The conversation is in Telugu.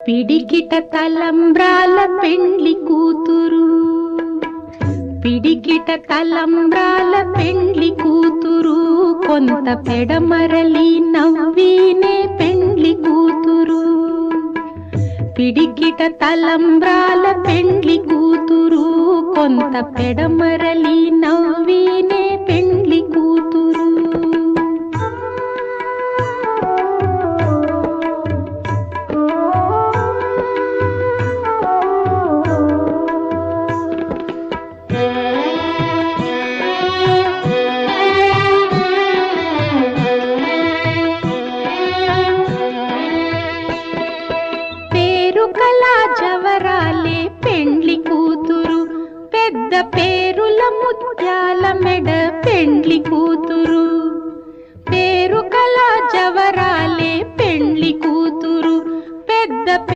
పిడికిట తలంబ్రాల పెండ్లి కూతురు, పిడికిట తలంబ్రాల పెండ్లి కూతురు, కొంత పెడమరలి నవ్వీనే పెండ్లి కూతురు. పిడికిట తలంబ్రాల పెండ్లి కూతురు, కొంత పెడమరలి నవ్వీనే పెండ్లి కూతురు. పేరుకలా జవరాలే పెండ్లి కూతురు, పెద్ద పేరుల ముత్యాల మెడ పెండ్లి కూతురు. పేరుకలా జవరాలే పెండ్లి కూతురు, పెద్ద